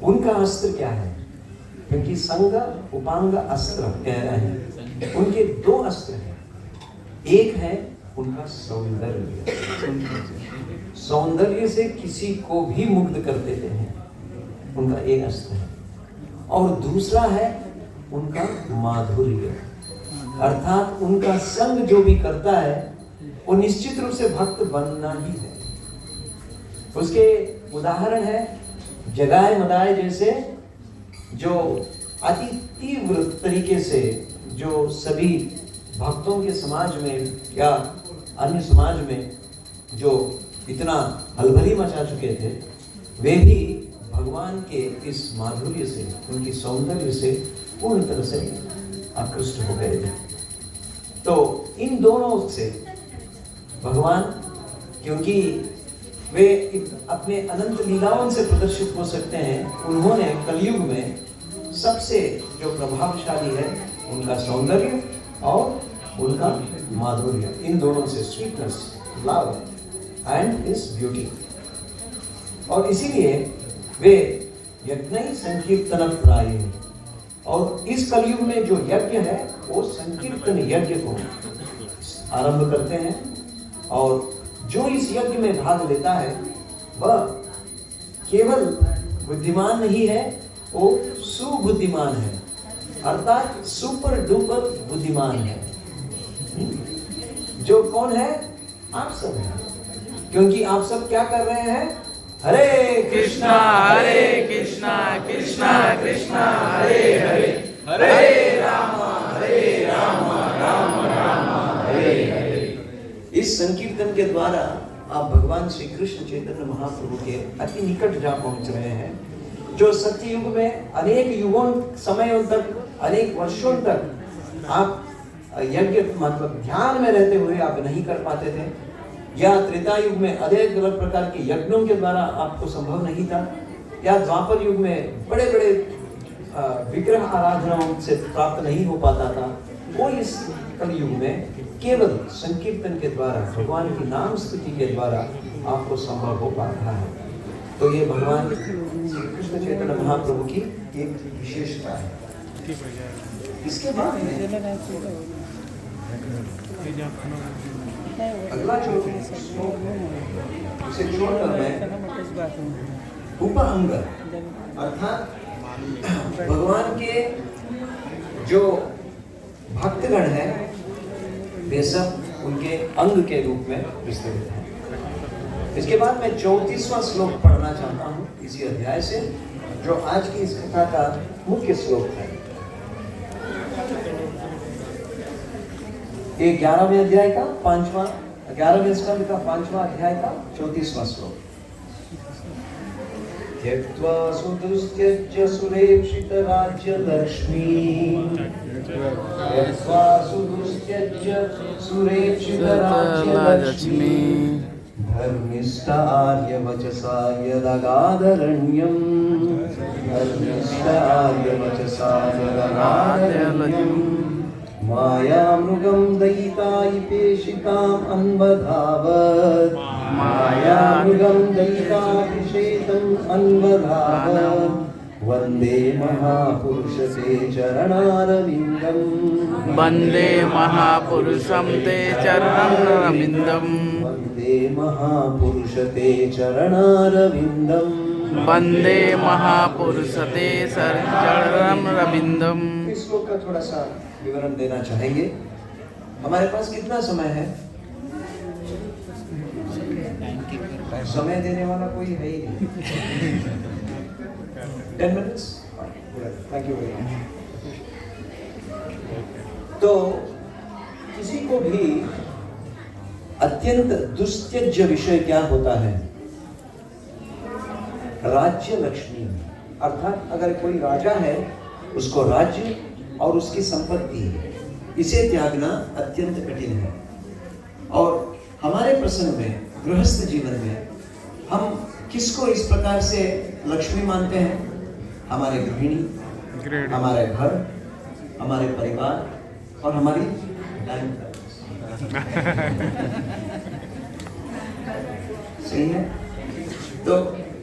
उनका अस्त्र क्या है? क्योंकि संग उपांग अस्त्र कह रहे हैं, उनके दो अस्त्र हैं। एक है उनका सौंदर्य, सौंदर्य से किसी को भी मुग्ध कर देते हैं, उनका एक अस्त्र है। और दूसरा है उनका माधुर्य, अर्थात उनका संग जो भी करता है वो निश्चित रूप से भक्त बनना ही है। उसके उदाहरण है जगाए मदाए जैसे, जो अति तीव्र तरीके से जो सभी भक्तों के समाज में या अन्य समाज में जो इतना हलभली मचा चुके थे, वे भी भगवान के इस माधुर्य से, उनकी सौंदर्य से पूर्ण तरह से आकृष्ट हो गए थे। तो इन दोनों से भगवान, क्योंकि वे अपने अनंत लीलाओं से प्रदर्शित हो सकते हैं, उन्होंने कलयुग में सबसे जो प्रभावशाली है उनका सौंदर्य और उनका माधुर्य, इन दोनों से, sweetness, love and his beauty. और इसीलिए वे यज्ञ संकीर्तन प्राय, और इस कलयुग में जो यज्ञ है वो संकीर्तन यज्ञ को आरंभ करते हैं। और जो इस यज्ञ में भाग लेता है वह केवल बुद्धिमान नहीं है, वो सुबुद्धिमान है, अर्थात सुपर डुपर बुद्धिमान है। जो कौन है? आप सब हैं, क्योंकि आप सब क्या कर रहे हैं? हरे कृष्णा कृष्णा कृष्णा हरे हरे, हरे राम राम हरे हरे। इस संकीर्तन के द्वारा आप भगवान श्री कृष्ण चैतन्य महाप्रभु के अति निकट जा पहुंच रहे हैं, जो सत्य युग में अनेक युगों समयों तक, अनेक वर्षों तक आप यज्ञ मतलब ध्यान में रहते हुए आप नहीं कर पाते थे, या त्रेता युग में अनेक अलग प्रकार के यज्ञों के द्वारा आपको संभव नहीं था, या द्वापर युग में बड़े बड़े विग्रह आराधनाओं से प्राप्त नहीं हो पाता था। वो इस कलयुग में केवल संकीर्तन के द्वारा, भगवान की नाम स्तुति के द्वारा आपको संभव हो पाता है। तो ये भगवान श्री कृष्ण चैतन्य महाप्रभु की एक विशेषता है। इसके बाद अगला जो उसे छोड़कर मैं उपांग, अर्थात भगवान के जो भक्तगण हैं वे सब उनके अंग के रूप में विस्तृत हैं। इसके बाद मैं 34वां श्लोक पढ़ना चाहता हूँ इसी अध्याय से, जो आज की इस कथा का मुख्य श्लोक है। ये 11वें अध्याय का 5वां 11वें स्कंद का 5वां अध्याय का 34वां श्लोक। त्यक्त्वा सुदुस्त्यज्य सुरेक्षित राज्य लक्ष्मी, त्यक्त्वा सुदुस्त्यज्य सुरेक्षित राज्य लक्ष्मी, धर्मिष्ठ आर्य वचसा यदगादरण्यं, धर्मिष्ठ आर्य वचसा यदगादरण्यं, मायामृगं दयितायिपेषिताम् अन्वधावत्, मायामृगं दयिताभिषेकम् अन्वधावत्, वन्दे महापुरुषते चरणारविन्दम्, वन्दे महापुरुषं ते चरणरविन्दम्, वन्दे महापुरुषते चरणारविन्दम्, वन्दे महापुरुषते चरणरविन्दम्। इस श्लोक का थोड़ा सा विवरण देना चाहेंगे। हमारे पास कितना समय है? समय देने वाला कोई है ही नहीं। 10 minutes? Thank you very much. तो किसी को भी अत्यंत दुस्त्यज्य विषय क्या होता है? राज्य लक्ष्मी, अर्थात अगर कोई राजा है, उसको राज्य और उसकी संपत्ति, इसे त्यागना अत्यंत कठिन है। और हमारे प्रसंग में, गृहस्थ जीवन में, हम किसको इस प्रकार से लक्ष्मी मानते हैं? हमारे गृहिणी, हमारे घर, हमारे परिवार और हमारी बैंक बैलेंस। सही है? तो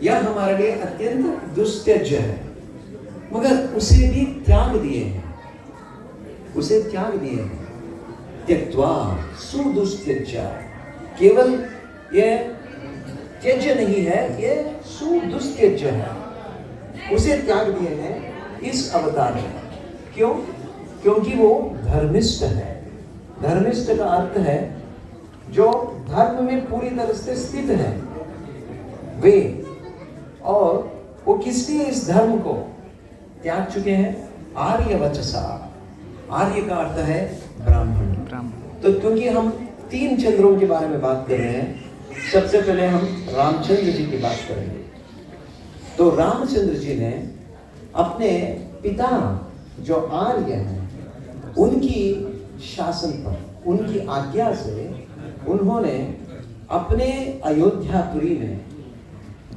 यह हमारे लिए अत्यंत दुस्त्यज्य है, मगर उसे भी त्याग दिए हैं, उसे त्याग दिए हैं। त्यक्त्वा सुदुस्त्यज्य, केवल यह त्यज्य नहीं है, यह सुदुस्त्यज्य है, उसे त्याग दिए हैं इस अवतार में। क्यों? क्योंकि वो धर्मिष्ठ है। धर्मिष्ठ का अर्थ है जो धर्म में पूरी तरह से स्थित है वे, और वो किसलिए इस धर्म को त्याग चुके हैं? आर्य वचसा, आर्य का अर्थ है ब्राह्मण। तो क्योंकि हम 3 चंद्रों के बारे में बात कर रहे हैं, सबसे पहले हम रामचंद्र जी की बात करेंगे। तो रामचंद्र जी ने अपने पिता जो आर्य हैं, उनकी शासन पर, उनकी आज्ञा से उन्होंने अपने अयोध्यापुरी में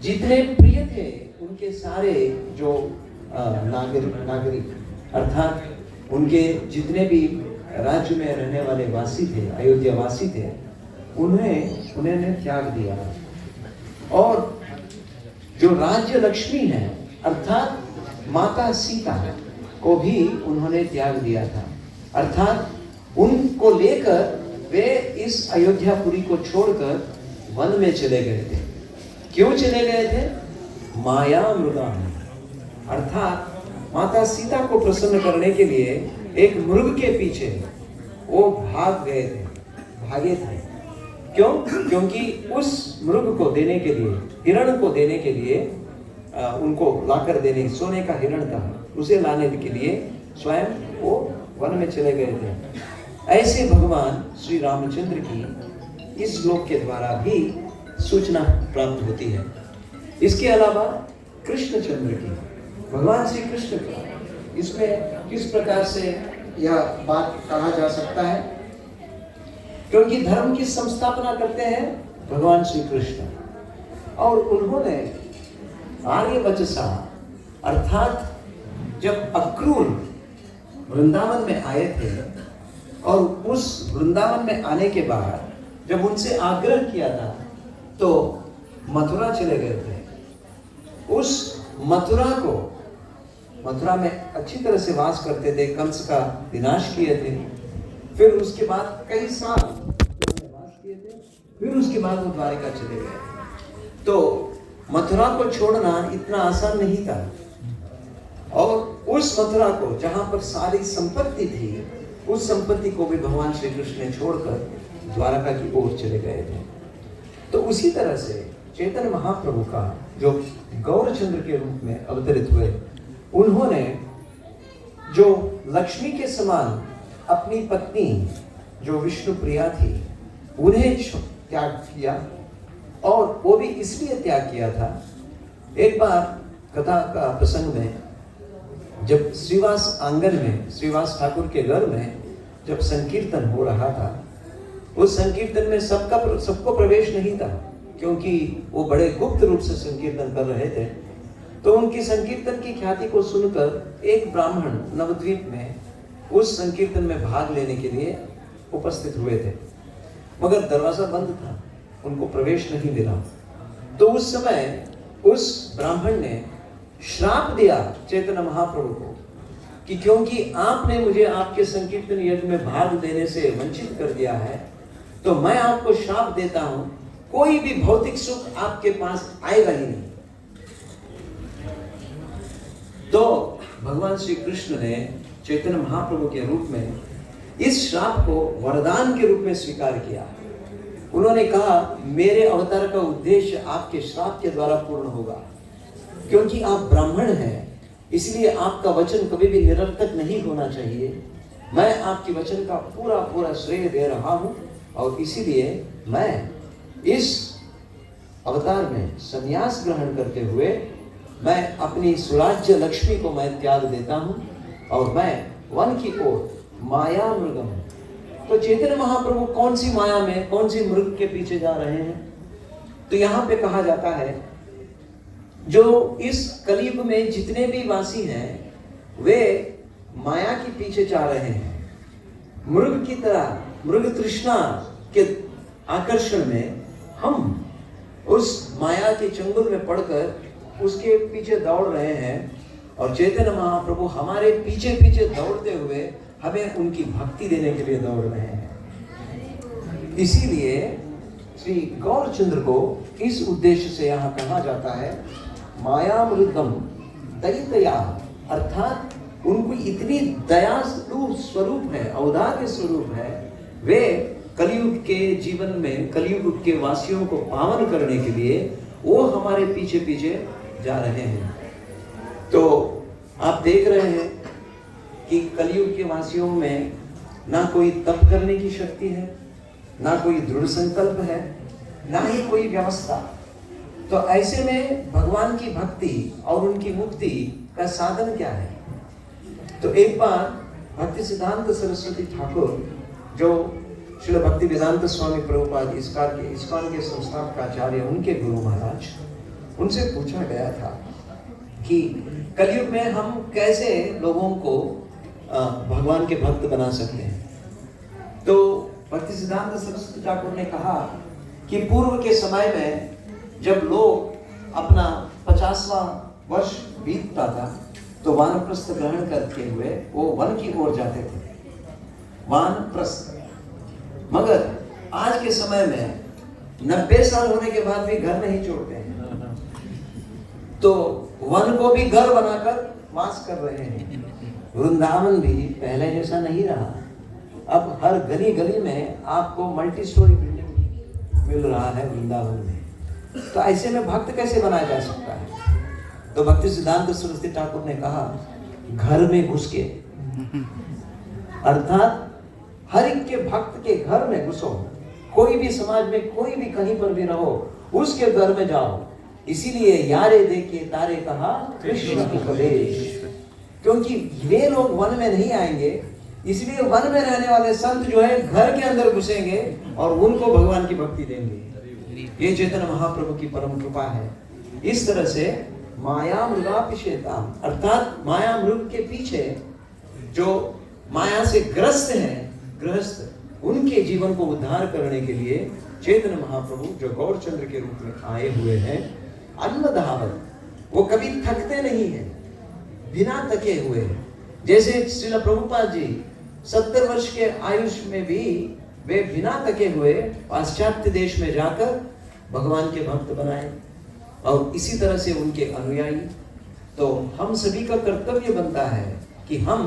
जितने प्रिय थे उनके सारे जो नागरिक अर्थात उनके जितने भी राज्य में रहने वाले वासी थे, अयोध्या वासी थे, उन्होंने त्याग दिया। और जो राज्य लक्ष्मी है अर्थात माता सीता को भी उन्होंने त्याग दिया था। अर्थात उनको लेकर वे इस अयोध्यापुरी को छोड़कर वन में चले गए थे। क्यों चले गए थे? माया मृगा, अर्थात माता सीता को प्रसन्न करने के लिए एक मृग के पीछे वो भागे थे। क्यों? क्योंकि उस मृग को देने के लिए, हिरण को देने के लिए, उनको लाकर देने, सोने का हिरण था, उसे लाने के लिए स्वयं वो वन में चले गए थे। ऐसे भगवान श्री रामचंद्र की इस श्लोक के द्वारा भी सूचना प्राप्त होती है। इसके अलावा कृष्णचंद्र की, भगवान श्री कृष्ण का, इसमें किस प्रकार से यह बात कहा जा सकता है? क्योंकि धर्म की संस्थापना करते हैं भगवान श्री कृष्ण, और उन्होंने आर्य वचसा अर्थात जब अक्रूर वृंदावन में आए थे और उस वृंदावन में आने के बाद जब उनसे आग्रह किया था तो मथुरा चले गए थे। उस मथुरा में अच्छी तरह से वास करते थे, कंस का विनाश किए थे, फिर उसके बाद कई साल वास किए थे, फिर उसके बाद वो द्वारिका चले गए। तो मथुरा को छोड़ना इतना आसान नहीं था, और उस मथुरा को जहां पर सारी संपत्ति थी, उस संपत्ति को भी भगवान श्री कृष्ण ने छोड़कर द्वारका की ओर चले गए थे। तो उसी तरह से चैतन्य महाप्रभु का जो गौरचंद्र के रूप में अवतरित हुए, उन्होंने जो लक्ष्मी के समान अपनी पत्नी जो विष्णु प्रिया थी उन्हें त्याग किया, और वो भी इसलिए त्याग किया था। एक बार कथा का प्रसंग में, जब श्रीवास आंगन में, श्रीवास ठाकुर के घर में जब संकीर्तन हो रहा था, उस संकीर्तन में सबको प्रवेश नहीं था, क्योंकि वो बड़े गुप्त रूप से संकीर्तन कर रहे थे। तो उनकी संकीर्तन की ख्याति को सुनकर एक ब्राह्मण नवद्वीप में उस संकीर्तन में भाग लेने के लिए उपस्थित हुए थे, मगर दरवाजा बंद था, उनको प्रवेश नहीं मिला। तो उस समय उस ब्राह्मण ने श्राप दिया चैतन्य महाप्रभु को कि क्योंकि आपने मुझे आपके संकीर्तन यज्ञ में भाग देने से वंचित कर दिया है, तो मैं आपको श्राप देता हूं, कोई भी भौतिक सुख आपके पास आएगा ही नहीं। तो भगवान श्री कृष्ण ने चैतन्य महाप्रभु के रूप में इस श्राप को वरदान के रूप में स्वीकार किया। उन्होंने कहा, मेरे अवतार का उद्देश्य आपके श्राप के द्वारा पूर्ण होगा, क्योंकि आप ब्राह्मण हैं, इसलिए आपका वचन कभी भी निरर्थक नहीं होना चाहिए। मैं आपके वचन का पूरा श्रेय दे रहा हूं, और इसीलिए मैं इस अवतार में संन्यास ग्रहण करते हुए मैं अपनी सुराज्य लक्ष्मी को मैं त्याग देता हूं, और मैं वन की ओर माया मृगम। तो चैतन्य महाप्रभु कौन सी माया में, कौन सी मृग के पीछे जा रहे हैं? तो यहाँ पे कहा जाता है, जो इस कलयुग में जितने भी वासी हैं वे माया के पीछे जा रहे हैं। मृग की तरह, मृग तृष्णा के आकर्षण में हम उस माया के चंगुल में पड़कर उसके पीछे दौड़ रहे हैं, और चैतन्य महाप्रभु हमारे पीछे पीछे दौड़ते हुए हमें उनकी भक्ति देने के लिए दौड़ रहे हैं। इसीलिए श्री गौरचंद्र को इस उद्देश्य से यहाँ कहा जाता है मायामृतम दयितया, अर्थात उनको इतनी दया स्वरूप है, औदार्य स्वरूप है, वे कलयुग के जीवन में, कलयुग के वासियों को पावन करने के लिए वो हमारे पीछे पीछे जा रहे हैं। तो आप देख रहे हैं कि कलयुग के वासियों में ना कोई तप करने की शक्ति है, ना कोई दृढ़ संकल्प है, ना ही कोई व्यवस्था। तो ऐसे में भगवान की भक्ति और उनकी मुक्ति का साधन क्या है? तो एक बार भक्ति सिद्धांत सरस्वती ठाकुर, जो श्रील भक्ति वेदांत स्वामी प्रभुपाद इस्कॉन के संस्थापक आचार्य, उनके गुरु महाराज, उनसे पूछा गया था कि कलयुग में हम कैसे लोगों को भगवान के भक्त बना सकते हैं। तो भक्ति सिद्धांत सरस्वती ठाकुर ने कहा कि पूर्व के समय में जब लोग अपना 50वां वर्ष बीतता था, तो वानप्रस्थ ग्रहण करते हुए वो वन की ओर जाते थे, वानप्रस्थ। मगर आज के समय में 90 साल होने के बाद भी घर नहीं छोड़ते हैं, तो वन को भी घर बनाकर वास कर रहे हैं। वृंदावन भी पहले जैसा नहीं रहा। अब हर गली गली में आपको मल्टी स्टोरी बिल्डिंग मिल रहा है वृंदावन में। तो ऐसे में भक्त कैसे बनाया जा सकता है? तो भक्ति सिद्धांत सरस्वती ठाकुर ने कहा, घर में घुस के, अर्थात हर एक के भक्त के घर में घुसो। कोई भी समाज में, कोई भी कहीं पर भी रहो, उसके घर में जाओ। इसीलिए यारे देखे तारे कहा कृष्ण उपदेश, क्योंकि वे लोग वन में नहीं आएंगे, इसलिए वन में रहने वाले संत जो है घर के अंदर घुसेंगे और उनको भगवान की भक्ति देंगे। ये चैतन्य महाप्रभु की परम कृपा है। इस तरह से माया मृगापिशेताम, अर्थात माया मृग के पीछे जो माया से ग्रस्त हैं गृहस्थ, उनके जीवन को उद्धार करने के लिए चैतन्य महाप्रभु जो गौरचंद्र के रूप में आए हुए हैं, अन्नधावत, वो कभी थकते नहीं हैं, बिना थके हुए। जैसे श्रील प्रभुपाद जी 70 वर्ष के आयुष में भी वे बिना थके हुए पाश्चात्य देश में जाकर भगवान के भक्त बनाए, और इसी तरह से उनके अनुयायी। तो हम सभी का कर्तव्य बनता है कि हम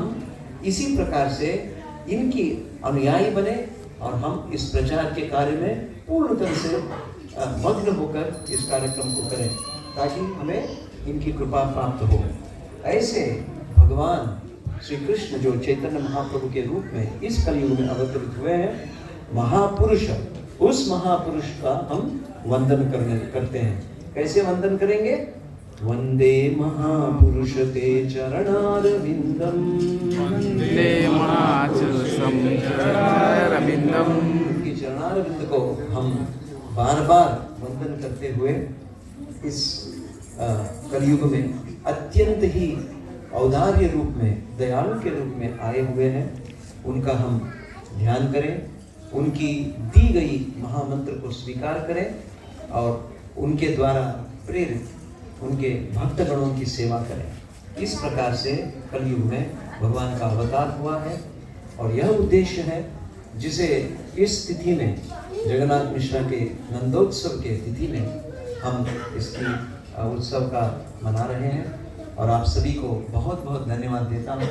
इसी प्रकार से इनकी अनुयायी बने और हम इस प्रचार के कार्य में पूर्ण तरह से मग्न होकर इस कार्यक्रम को करें, ताकि हमें इनकी कृपा प्राप्त हो। ऐसे भगवान श्री कृष्ण जो चैतन्य महाप्रभु के रूप में इस कलयुग में अवतरित हुए हैं, महापुरुष, उस महापुरुष का हम वंदन करते हैं। कैसे वंदन करेंगे? वंदे महापुरुष ते चरणारविंदम, वंदे महापुरुषं चरणारविंदम। उनकी चरणारविंद को हम बार बार वंदन करते हुए इस कलयुग में अत्यंत ही औदार्य रूप में, दयालु के रूप में आए हुए हैं। उनका हम ध्यान करें, उनकी दी गई महामंत्र को स्वीकार करें और उनके द्वारा प्रेरित उनके भक्तगणों की सेवा करें। इस प्रकार से कलयुग में भगवान का अवतार हुआ है और यह उद्देश्य है जिसे इस तिथि में, जगन्नाथ मिश्रा के नंदोत्सव के तिथि में हम इसकी उत्सव का मना रहे हैं। और आप सभी को बहुत बहुत धन्यवाद देता हूँ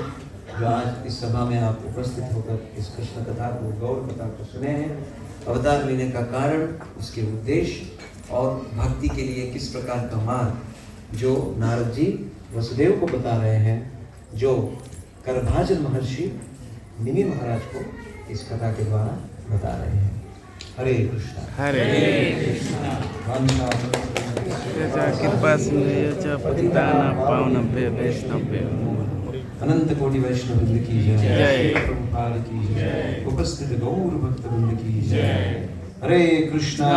जो आज इस सभा में आप उपस्थित होकर इस कृष्ण कथा को, गौर कथा को सुने हैं। अवतार लेने का कारण, उसके उद्देश्य और भक्ति के लिए किस प्रकार का मार्ग जो नारद जी वसुदेव को बता रहे हैं, जो करभाजन महर्षि निमि महाराज को इस कथा के द्वारा बता रहे हैं। हरे कृष्णा हरे कृष्णा। कृपा सिंधु पतितानां पावनेभ्यो वैष्णवेभ्यो अनंत कोटि वैष्णव वृंद की जय। जय। प्रभुपाद की जय। उपस्थित गौर भक्त वृंद की जय। हरे कृष्णा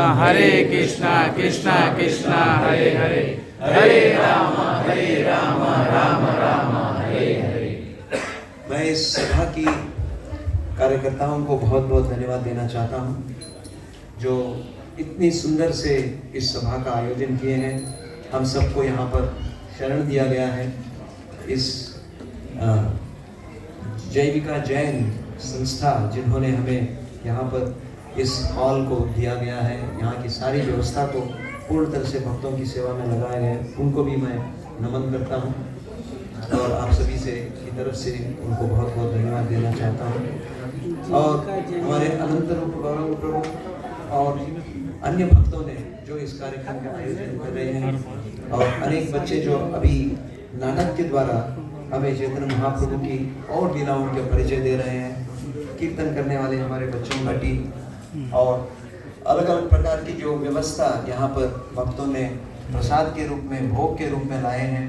कृष्णा कृष्णा हरे हरे, हरे राम राम राम हरे हरे। मैं इस सभा की कार्यकर्ताओं को बहुत बहुत धन्यवाद देना चाहता हूँ जो इतनी सुंदर से इस सभा का आयोजन किए हैं। हम सबको यहाँ पर शरण दिया गया है। इस जैविका जैन संस्था जिन्होंने हमें यहाँ पर इस हॉल को दिया गया है, यहाँ की सारी व्यवस्था को पूर्ण तरह से भक्तों की सेवा में लगाया गया है, उनको भी मैं नमन करता हूँ और आप सभी से की तरफ से उनको बहुत बहुत धन्यवाद देना चाहता हूँ। और हमारे अनंत रूप गौरव प्रभु और अन्य भक्तों ने जो इस कार्यक्रम का आयोजन कर रहे हैं और अनेक बच्चे जो अभी नाटक के द्वारा हमें चैतन्य महाप्रभु की और लीलाओं के परिचय दे रहे हैं, कीर्तन करने वाले हमारे बच्चों का टीम और अलग अलग प्रकार की जो व्यवस्था यहाँ पर भक्तों ने प्रसाद के रूप में, भोग के रूप में लाए हैं,